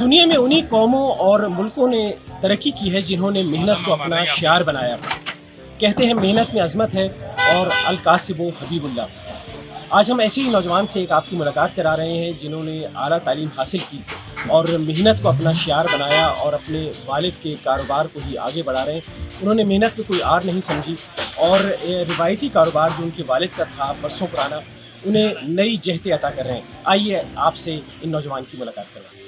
दुनिया में उन्हीं कौमों और मुल्कों ने तरक्की की है जिन्होंने मेहनत को अपना शियार बनाया। कहते हैं मेहनत में अज़मत है और अल-कासिबु हबीबुल्लाह। आज हम ऐसे ही नौजवान से एक आपकी मुलाकात करा रहे हैं जिन्होंने आला तालीम हासिल की और मेहनत को अपना शियार बनाया और अपने वालिद के कारोबार को ही आगे बढ़ा रहे हैं। उन्होंने मेहनत में कोई आर नहीं समझी और रिवायती कारोबार जो उनके वालिद का था बरसों पुराना, उन्हें नई जहतें अता कर रहे हैं। आइए आपसे इन नौजवान की मुलाकात करवाएं।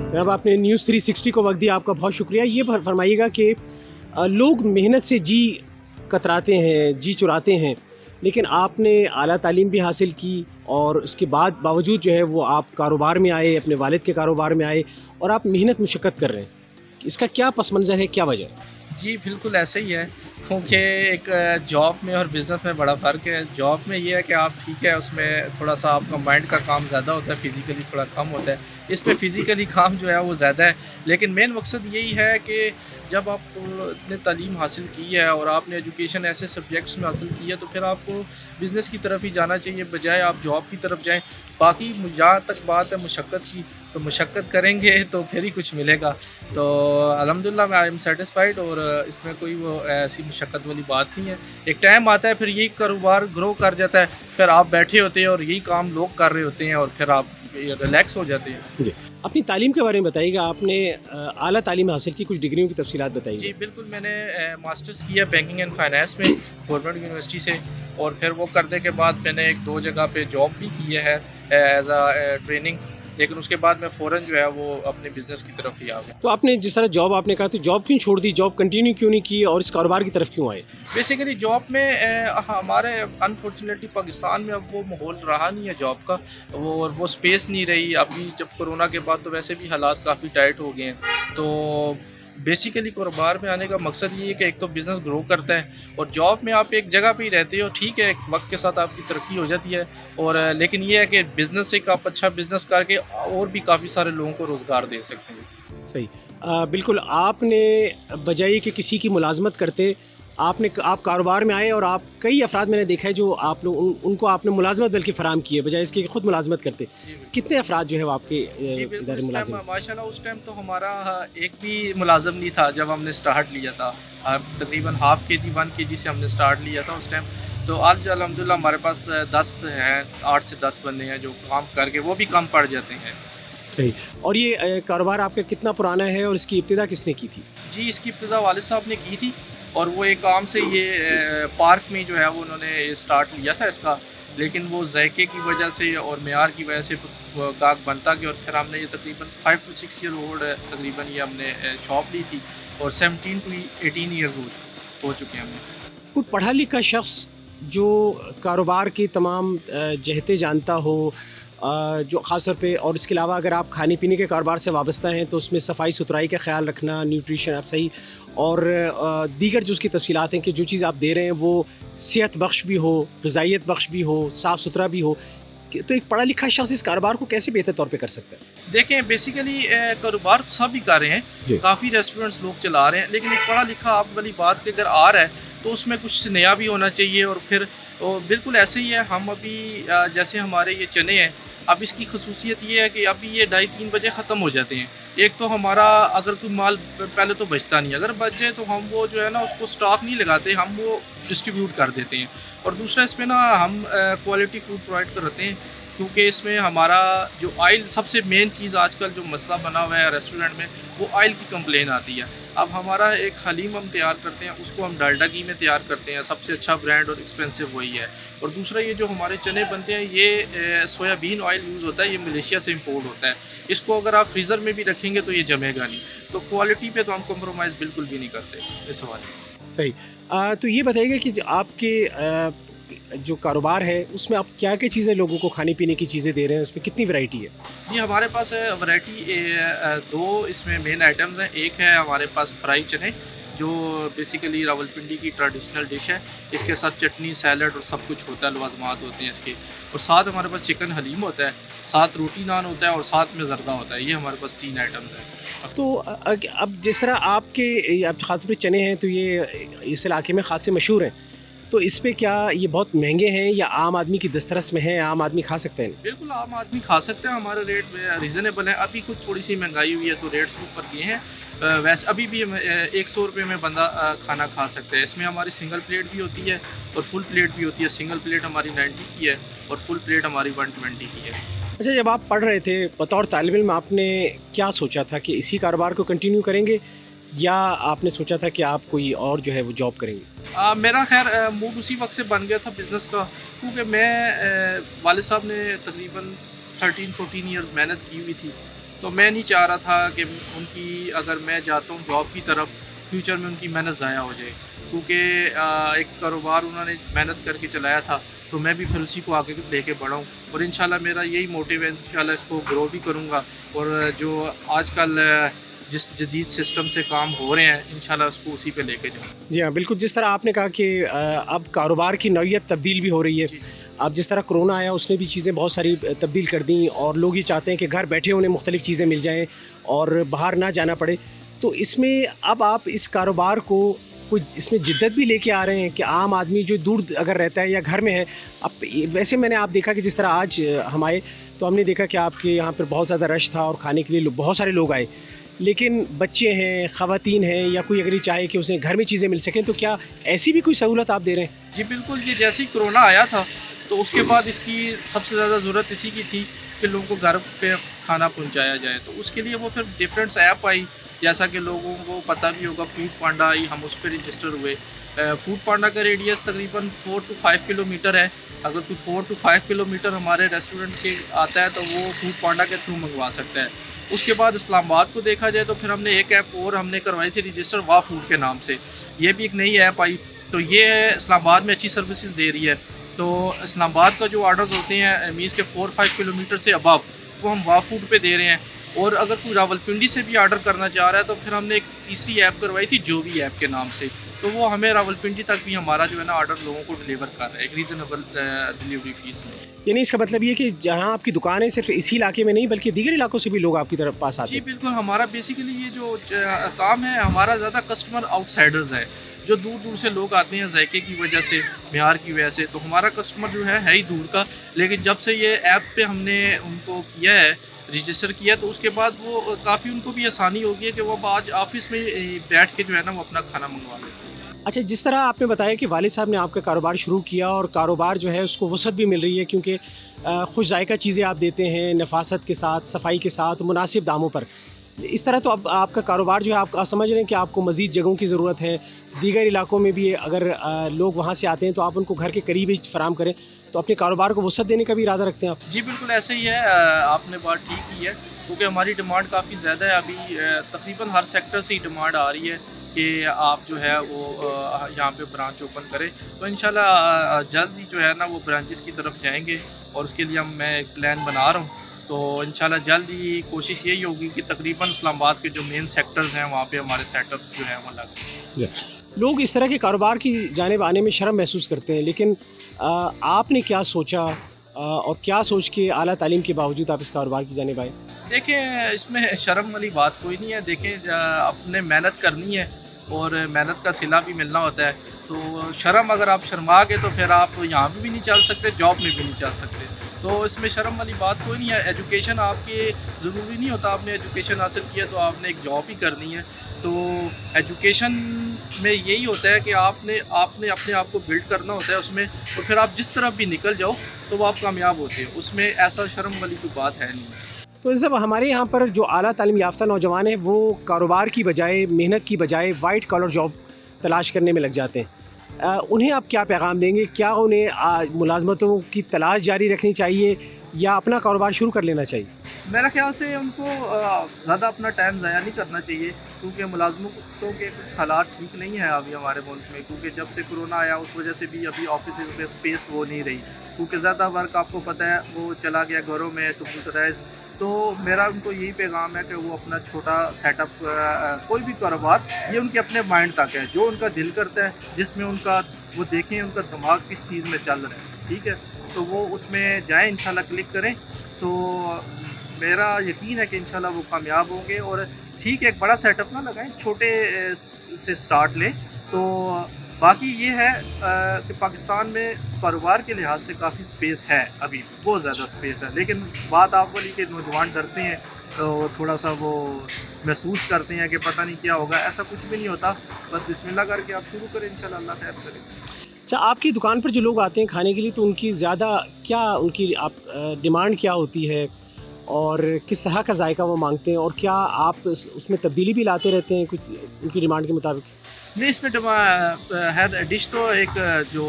जनाब, आपने न्यूज़ 360 को वक्त दिया, आपका बहुत शुक्रिया। ये फरमाइएगा कि लोग मेहनत से जी कतराते हैं, जी चुराते हैं, लेकिन आपने आला तालीम भी हासिल की और उसके बावजूद जो है वो आप कारोबार में आए, अपने वालिद के कारोबार में आए और आप मेहनत मुशक्क़त कर रहे हैं। इसका क्या पस मंज़र है, क्या वजह है? जी बिल्कुल ऐसे ही है, क्योंकि एक जॉब में और बिज़नेस में बड़ा फ़र्क है। जॉब में ये है कि आप ठीक है, उसमें थोड़ा सा आपका माइंड का काम ज़्यादा होता है, फ़िज़िकली थोड़ा कम होता है। इसमें फ़िज़िकली काम जो है वो ज़्यादा है, लेकिन मेन मकसद यही है कि जब आपने तालीम हासिल की है और आपने एजुकेशन ऐसे सब्जेक्ट्स में हासिल की है तो फिर आपको बिज़नेस की तरफ ही जाना चाहिए बजाय आप जॉब की तरफ जाएँ। बाकी जहाँ तक बात है मुशक्क़त की, तो मुशक्क़त करेंगे तो फिर ही कुछ मिलेगा। तो अल्हम्दुलिल्लाह आई एम सैटिस्फाइड और इसमें कोई वो ऐसी मुशक्क़त वाली बात नहीं है। एक टाइम आता है फिर यही कारोबार ग्रो कर जाता है, फिर आप बैठे होते हैं और यही काम लोग कर रहे होते हैं और फिर आप रिलैक्स हो जाते हैं। जी, अपनी तालीम के बारे में बताइएगा। आपने आला तालीम हासिल की, कुछ डिग्रियों की तफसीलात बताइए। जी बिल्कुल, मैंने मास्टर्स किया बैंकिंग एंड फाइनेंस में गवर्नमेंट यूनिवर्सिटी से, और फिर वो करने के बाद मैंने एक दो जगह पे जॉब भी की है एज अ ट्रेनिंग, लेकिन उसके बाद मैं फ़ौरन जो है वो अपने बिज़नेस की तरफ ही आ गया। तो आपने जिस तरह जॉब आपने कहा, तो जॉब क्यों छोड़ दी, जॉब कंटिन्यू क्यों नहीं की और इस कारोबार की तरफ क्यों आए? बेसिकली जॉब में हमारे अनफॉर्चुनेटली पाकिस्तान में अब वो माहौल रहा नहीं है जॉब का, वो स्पेस नहीं रही। अभी जब कोरोना के बाद तो वैसे भी हालात काफ़ी टाइट हो गए हैं, तो बेसिकली कारोबार में आने का मकसद ये है कि एक तो बिज़नेस ग्रो करता है और जॉब में आप एक जगह पे ही रहते हो, ठीक है, वक्त के साथ आपकी तरक्की हो जाती है, और लेकिन ये है कि बिज़नेस से आप अच्छा बिज़नेस करके और भी काफ़ी सारे लोगों को रोज़गार दे सकते हैं। सही, बिल्कुल। आपने बजाय कि किसी की मुलाजमत करते, आप कारोबार में आए और आप कई अफराद मैंने देखा है जो आप लोग उनको आपने मुलाजमत बल्कि फ़राहम की है, बजाय इसके कि ख़ुद मुलाजमत करते। कितने अफराद जो है वो आपके इधर मुलाजिम? माशाल्लाह उस टाइम तो हमारा एक भी मुलाजम नहीं था जब हमने स्टार्ट लिया था। तकरीबन हाफ़ KG 1 KG से हमने स्टार्ट लिया था उस टाइम। तो आज अल्हम्दुलिल्लाह हमारे पास 10 हैं, 8 से 10 बंदे हैं जो काम करके वो भी कम पड़ जाते हैं। सही। और ये कारोबार आपका कितना पुराना है और इसकी इब्तिदा किसने की थी? जी, इसकी इब्तिदा वालिद साहब ने की थी और वो एक काम से ये पार्क में जो है वो उन्होंने स्टार्ट लिया था इसका, लेकिन वो ज़ायके की वजह से और मेयार की वजह से वो गाहक बनता गया और फिर हमने ये तकरीबन 5 to 6 ईयर ओल्ड तकरीबन ये हमने शॉप ली थी और 17 to 18 ईयर्स ओल्ड हो चुके हैं हमने। कोई पढ़ा लिखा शख्स जो कारोबार की तमाम जहतें जानता हो, जो ख़ास तौर पे, और इसके अलावा अगर आप खाने पीने के कारोबार से वाबस्ता हैं तो उसमें सफाई सुथराई का ख्याल रखना, न्यूट्रिशन आप सही, और दीगर जो उसकी तफसीलात हैं कि जो चीज़ आप दे रहे हैं वो सेहत बख्श भी हो, ग़िज़ाइयत बख्श भी हो, साफ़ सुथरा भी हो, तो एक पढ़ा लिखा शख्स इस कारोबार को कैसे बेहतर तौर पे कर सकता है? देखें, बेसिकली कारोबार सब ही कर रहे हैं, काफ़ी रेस्टोरेंट्स लोग चला रहे हैं, लेकिन एक पढ़ा लिखा आप वाली बात कि अगर आ रहा है तो उसमें कुछ नया भी होना चाहिए। और फिर बिल्कुल ऐसे ही है, हम अभी जैसे हमारे ये चने हैं, अब इसकी खसूसियत ये है कि अभी ये 2:30-3 बजे ख़त्म हो जाते हैं। एक तो हमारा अगर कोई माल पहले तो बचता नहीं, अगर बच जाए तो हम वो जो है ना उसको स्टॉक नहीं लगाते, हम वो डिस्ट्रीब्यूट कर देते हैं। और दूसरा इसमें ना हम क्वालिटी फूड प्रोवाइड करते हैं, क्योंकि इसमें हमारा जो ऑयल, सबसे मेन चीज़ आजकल जो मसला बना हुआ है रेस्टोरेंट में, वो ऑयल की कंप्लेन आती है। अब हमारा एक हलीम हम तैयार करते हैं, उसको हम डालडा घी में तैयार करते हैं, सबसे अच्छा ब्रांड और एक्सपेंसिव वही है। और दूसरा ये जो हमारे चने बनते हैं ये सोयाबीन ऑयल यूज़ होता है, ये मलेशिया से इंपोर्ट होता है। इसको अगर आप फ्रीज़र में भी रखेंगे तो ये जमेगा नहीं, तो क्वालिटी पे तो हम कम्प्रोमाइज़ बिल्कुल भी नहीं करते इस हवाले से। सही। तो ये बताइएगा कि आपके जो कारोबार है उसमें आप क्या क्या चीज़ें लोगों को खाने पीने की चीज़ें दे रहे हैं, उसमें कितनी वैरायटी है? जी, हमारे पास वैरायटी 2 इसमें मेन आइटम्स हैं। एक है हमारे पास फ्राई चने, जो बेसिकली रावलपिंडी की ट्रेडिशनल डिश है। इसके साथ चटनी, सैलड और सब कुछ होता है, लवाजमात होते हैं इसके। और साथ हमारे पास चिकन हलीम होता है, साथ रोटी नान होता है और साथ में ज़र्दा होता है। ये हमारे पास 3 आइटम्स हैं। तो अब जिस तरह आपके अब ख़ासतौर पे चने हैं तो ये इस इलाके में ख़ासे मशहूर हैं, तो इस पे क्या ये बहुत महंगे हैं या आम आदमी की दस्तरस में हैं, आम आदमी खा सकते हैं? बिल्कुल आम आदमी खा सकते हैं, हमारे रेट रीज़नेबल है। अभी कुछ थोड़ी सी महंगाई हुई है तो रेट्स ऊपर किए हैं। वैसे अभी भी 100 रुपये में बंदा खाना खा सकता है। इसमें हमारी सिंगल प्लेट भी होती है और फुल प्लेट भी होती है। सिंगल प्लेट हमारी 90 की है और फुल प्लेट हमारी 120 की है। अच्छा, जब आप पढ़ रहे थे बतौर तालिब इल्म, आपने क्या सोचा था कि इसी कारोबार को कंटिन्यू करेंगे या आपने सोचा था कि आप कोई और जो है वो जॉब करेंगे? मेरा खैर मूड उसी वक्त से बन गया था बिज़नेस का, क्योंकि मैं वालिद साहब ने तकरीबन 13-14 ईयर्स मेहनत की हुई थी, तो मैं नहीं चाह रहा था कि उनकी अगर मैं जाता हूँ जॉब की तरफ, फ्यूचर में उनकी मेहनत ज़ाया हो जाए। क्योंकि एक कारोबार उन्होंने मेहनत करके चलाया था, तो मैं भी फिर उसी को आगे लेके बढ़ाऊँ। और इंशाल्लाह मेरा यही मोटिव है, इंशाल्लाह इसको ग्रो भी करूँगा। और जो आजकल जिस जदीद सिस्टम से काम हो रहे हैं, इंशाल्लाह उसको उसी पे लेके जाऊँ। जी हाँ, बिल्कुल। जिस तरह आपने कहा कि अब कारोबार की नौइयत तब्दील भी हो रही है। अब जिस तरह कोरोना आया उसने भी चीज़ें बहुत सारी तब्दील कर दी और लोग ये चाहते हैं कि घर बैठे उन्हें मुख्तलिफ़ चीज़ें मिल जाएँ और बाहर ना जाना पड़े। तो इसमें अब आप इस कारोबार को कोई इसमें जिद्दत भी लेके आ रहे हैं कि आम आदमी जो दूर अगर रहता है या घर में है, अब वैसे मैंने आप देखा कि जिस तरह आज हम आए तो हमने देखा कि आपके यहाँ पर बहुत ज़्यादा रश था और खाने के लिए बहुत सारे लोग आए, लेकिन बच्चे हैं, ख़वातीन हैं या कोई अगर ये चाहे कि उसे घर में चीज़ें मिल सकें, तो क्या ऐसी भी कोई सहूलत आप दे रहे हैं? जी बिल्कुल, ये जैसे ही कोरोना आया था तो उसके बाद इसकी सबसे ज़्यादा ज़रूरत इसी की थी कि लोगों को घर पे खाना पहुंचाया जाए। तो उसके लिए वो फिर डिफरेंट ऐप आई, जैसा कि लोगों को पता भी होगा, फूड पांडा आई, हम उस पर रजिस्टर हुए। फूड पांडा का रेडियस तकरीबन 4 to 5 किलोमीटर है। अगर कोई 4 to 5 किलोमीटर हमारे रेस्टोरेंट के आता है तो वो फूड पांडा के थ्रू मंगवा सकता है। उसके बाद इस्लामाबाद को देखा जाए तो फिर हमने एक ऐप और हमने करवाई थी रजिस्टर, वाह फूड के नाम से। ये भी एक नई ऐप आई, तो ये इस्लामाबाद में अच्छी सर्विसेज दे रही है। तो इस्लामाबाद का जो ऑर्डर्स होते हैं मीन्स के 4-5 किलोमीटर से अबव, वो हम वाह फूड पे दे रहे हैं। और अगर कोई रावलपिंडी से भी ऑर्डर करना चाह रहा है तो फिर हमने एक तीसरी ऐप करवाई थी जो भी ऐप के नाम से, तो वो हमें रावलपिंडी तक भी हमारा जो है ना ऑर्डर लोगों को डिलीवर कर रहा है एक रीज़नेबल डिलीवरी फीस में। यानी इसका मतलब ये कि जहाँ आपकी दुकान है सिर्फ इसी इलाके में नहीं बल्कि दीगर इलाकों से भी लोग आपकी तरफ पास आते जी हैं? बिल्कुल, हमारा बेसिकली ये जो काम है, हमारा ज़्यादा कस्टमर आउटसाइडर्स है, जो दूर दूर से लोग आते हैं जायके की वजह से, म्यार की वजह से। तो हमारा कस्टमर जो है ही दूर का, लेकिन जब से ये ऐप पे हमने उनको किया है, रजिस्टर किया, तो उसके बाद वो काफ़ी उनको भी आसानी होगी है कि वो आज ऑफिस में बैठ के जो है ना वो अपना खाना मंगवा लेते हैं। अच्छा, जिस तरह आपने बताया कि वालिद साहब ने आपका कारोबार शुरू किया और कारोबार जो है उसको वसअत भी मिल रही है क्योंकि खुश जायका चीज़ें आप देते हैं, नफासत के साथ, सफाई के साथ, मुनासिब दामों पर। इस तरह तो अब आपका कारोबार जो है आप समझ रहे हैं कि आपको मज़ीद जगहों की ज़रूरत है, दीगर इलाकों में भी अगर लोग वहाँ से आते हैं तो आप उनको घर के करीब ही फराम करें, तो अपने कारोबार को वसअत देने का भी इरादा रखते हैं आप? जी बिल्कुल ऐसे ही है, आपने बात ठीक की है, क्योंकि हमारी डिमांड काफ़ी ज़्यादा है। अभी तकरीबन हर सेक्टर से ही डिमांड आ रही है कि आप जो है वो यहाँ पे ब्रांच ओपन करें। तो इंशाल्लाह जल्द ही जो है ना वो ब्रांचेस की तरफ जाएंगे और उसके लिए मैं एक प्लान बना रहा हूँ। तो इंशाल्लाह जल्द ही कोशिश यही होगी कि तकरीबन इस्लामाबाद के जो मेन सेक्टर्स हैं वहाँ पे हमारे सेटअप्स जो हैं वो लगे। लोग इस तरह के कारोबार की जानिब आने में शर्म महसूस करते हैं, लेकिन आपने क्या सोचा और क्या सोच के आला तालीम के बावजूद आप इस कारोबार की जानिब आए? देखें, इसमें शर्म वाली बात कोई नहीं है। देखें, अपने मेहनत करनी है और मेहनत का सिला भी मिलना होता है। तो शर्म, अगर आप शर्मा गए तो फिर आप यहाँ पे भी नहीं चल सकते, जॉब में भी नहीं चल सकते। तो इसमें शर्म वाली बात कोई नहीं है। एजुकेशन आपके ज़रूरी नहीं होता आपने एजुकेशन हासिल किया तो आपने एक जॉब ही करनी है। तो एजुकेशन में यही होता है कि आपने अपने आप को बिल्ड करना होता है उसमें, तो फिर आप जिस तरफ भी निकल जाओ तो वो आप कामयाब होते हैं। उसमें ऐसा शर्म वाली कोई बात है नहीं। तो जब हमारे यहाँ पर जो आला तालीम याफ्ता नौजवान हैं वो कारोबार की बजाय, मेहनत की बजाय वाइट कॉलर जॉब तलाश करने में लग जाते हैं, उन्हें आप क्या पैगाम देंगे? क्या उन्हें मुलाजमतों की तलाश जारी रखनी चाहिए या अपना कारोबार शुरू कर लेना चाहिए? मेरा ख्याल से उनको ज़्यादा अपना टाइम ज़ाया नहीं करना चाहिए, क्योंकि मुलाजमतों के कुछ हालात ठीक नहीं है अभी हमारे मुल्क में, क्योंकि जब से कोरोना आया उस वजह से भी अभी ऑफिस में स्पेस वो नहीं रही, क्योंकि ज़्यादा वर्क आपको पता है वो चला गया घरों में कंप्यूटराइज। तो मेरा उनको यही पैगाम है कि वो अपना छोटा सेटअप कोई भी कारोबार ये उनके अपने माइंड तक है, जो उनका दिल करता है, जिसमें उनका वो देखें उनका दिमाग किस चीज़ में चल रहा है, ठीक है, तो वो उसमें जाएँ, इंशाल्लाह क्लिक करें तो मेरा यकीन है कि इंशाल्लाह वो कामयाब होंगे। और ठीक है, एक बड़ा सेटअप ना लगाएं, छोटे से स्टार्ट लें। तो बाकी ये है कि पाकिस्तान में कारोबार के लिहाज से काफ़ी स्पेस है, अभी बहुत ज़्यादा स्पेस है, लेकिन बात आप वाली के नौजवान डरते हैं तो थोड़ा सा वो महसूस करते हैं कि पता नहीं क्या होगा। ऐसा कुछ भी नहीं होता, बस बिस्मिल्लाह करके आप शुरू करें, इंशाल्लाह अल्लाह खैर करेगा। अच्छा, आपकी दुकान पर जो लोग आते हैं खाने के लिए, तो उनकी ज़्यादा क्या उनकी डिमांड क्या होती है और किस तरह का जायका वो मांगते हैं, और क्या आप उसमें तब्दीली भी लाते रहते हैं कुछ उनकी डिमांड के मुताबिक? नहीं, इसमें है डिश तो एक जो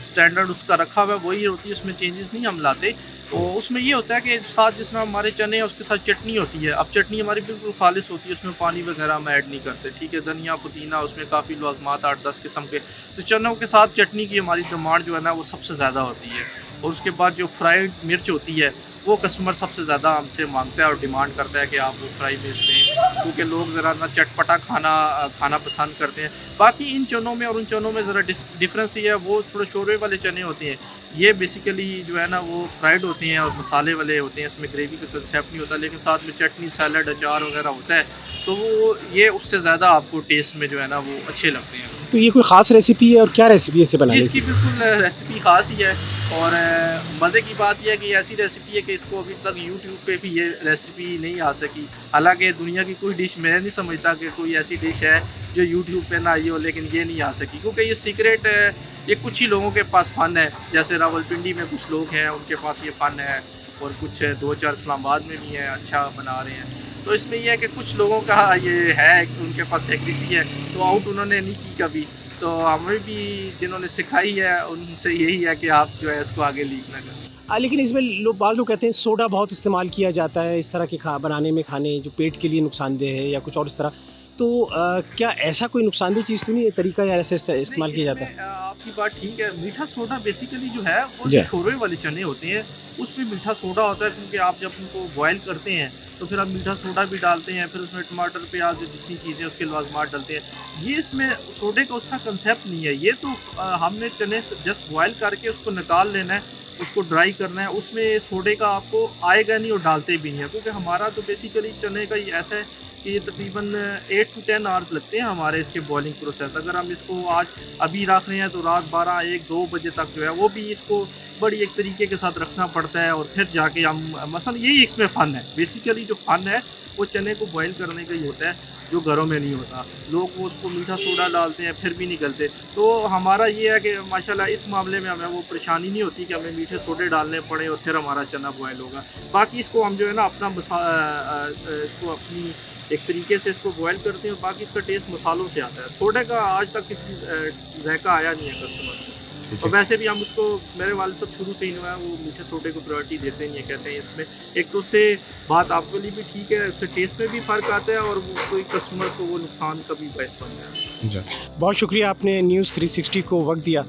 स्टैंडर्ड उसका रखा हुआ है वही होती है, उसमें चेंजेस नहीं हम लाते। तो उसमें ये होता है कि साथ जिस तरह हमारे चने हैं उसके साथ चटनी होती है। अब चटनी हमारी बिल्कुल खालिश होती है, उसमें पानी वगैरह हम ऐड नहीं करते, ठीक है, धनिया पुदीना उसमें काफ़ी लाजमात 8-10 किस्म के, तो चनों के साथ चटनी की हमारी डिमांड जो है ना वो सबसे ज़्यादा होती है। और उसके बाद जो फ्राइड मिर्च होती है वो कस्टमर सबसे ज़्यादा हमसे मांगता है और डिमांड करता है कि आप वो फ्राई मिर्च दें, क्योंकि लोग ज़रा ना चटपटा खाना पसंद करते हैं। बाकी इन चनों में और उन चनों में ज़रा डिफरेंस ये है, वो थोड़े शोरबे वाले चने होते हैं, ये बेसिकली जो है ना वो फ्राइड होते हैं और मसाले वाले होते हैं, इसमें ग्रेवी का कंसेप्ट नहीं होता, लेकिन साथ में चटनी सैलड अचार वगैरह होता है, तो वो ये उससे ज़्यादा आपको टेस्ट में जो है ना वो अच्छे लगते हैं। तो ये कोई ख़ास रेसिपी है, और क्या रेसिपी है इसे बनाने की? इसकी बिल्कुल रेसिपी ख़ास ही है, और मज़े की बात यह है कि ऐसी रेसिपी है कि इसको अभी तक यूट्यूब पे भी ये रेसिपी नहीं आ सकी। हालांकि दुनिया की कोई डिश मैं नहीं समझता कि कोई ऐसी डिश है जो यूट्यूब पे ना आई हो, लेकिन ये नहीं आ सकी, क्योंकि ये सीक्रेट ये कुछ ही लोगों के पास फ़न है। जैसे रावलपिंडी में कुछ लोग हैं उनके पास ये फ़न है, और कुछ 2-4 इस्लामाबाद में भी हैं, अच्छा बना रहे हैं। तो इसमें यह है कि कुछ लोगों का ये है उनके पास एक्रेसी है, तो आउट उन्होंने नहीं की कभी, तो हमें भी जिन्होंने सिखाई है उनसे यही है कि आप जो है इसको आगे लीक ना करें। लेकिन इसमें बाद लोग कहते हैं सोडा बहुत इस्तेमाल किया जाता है इस तरह के बनाने में, खाने जो पेट के लिए नुकसानदेह है या कुछ और इस तरह, तो क्या ऐसा कोई नुकसानदेह चीज़ तो नहीं है, तरीका या ऐसे इस्तेमाल किया जाता है? आपकी बात ठीक है, मीठा सोडा बेसिकली जो है वो शोरबे वाले चने होते हैं, उसमें मीठा सोडा होता है, क्योंकि आप जब उनको बॉयल करते हैं तो फिर आप मीठा सोडा भी डालते हैं, फिर उसमें टमाटर प्याज जितनी चीज़ें उसके लाजमात डालते हैं। ये इसमें सोडे का उसका कंसेप्ट नहीं है, ये तो हमने चने जस्ट बॉयल करके उसको निकाल लेना है, उसको ड्राई करना है, उसमें सोडे का आपको आएगा नहीं और डालते भी नहीं है, क्योंकि हमारा तो बेसिकली चने का ही ऐसा है कि ये तकरीबन 8 to 10 आवर्स लगते हैं हमारे इसके बॉइलिंग प्रोसेस। अगर हम इसको आज अभी रख रहे हैं तो रात 12-1-2 बजे तक जो है वो भी इसको बड़ी एक तरीके के साथ रखना पड़ता है, और फिर जाके हम मसलन यही इसमें फ़न है, बेसिकली जो फ़न है वो चने को बॉयल करने का ही होता है, जो घरों में नहीं होता। लोग वो उसको मीठा सोडा डालते हैं फिर भी नहीं गलते। तो हमारा ये है कि माशाल्लाह इस मामले में हमें वो परेशानी नहीं होती कि हमें मीठे सोडे डालने पड़े और फिर हमारा चना बॉयल होगा। बाकी इसको हम जो है ना अपना इसको अपनी एक तरीके से इसको बॉयल करते हैं, और बाकी इसका टेस्ट मसालों से आता है। सोडे का आज तक किसी जायका आया नहीं है कस्टमर को। और वैसे भी हम उसको, मेरे वाले सब शुरू से ही जो है वो मीठे सोडे को प्रायोरिटी देते नहीं है, कहते हैं इसमें एक तो उससे बात आपके लिए भी ठीक है, उससे टेस्ट में भी फ़र्क आता है, और वो कोई कस्टमर को वो नुकसान का भी बायस बन जाए। बहुत शुक्रिया, आपने न्यूज़ 360 को वक्त दिया।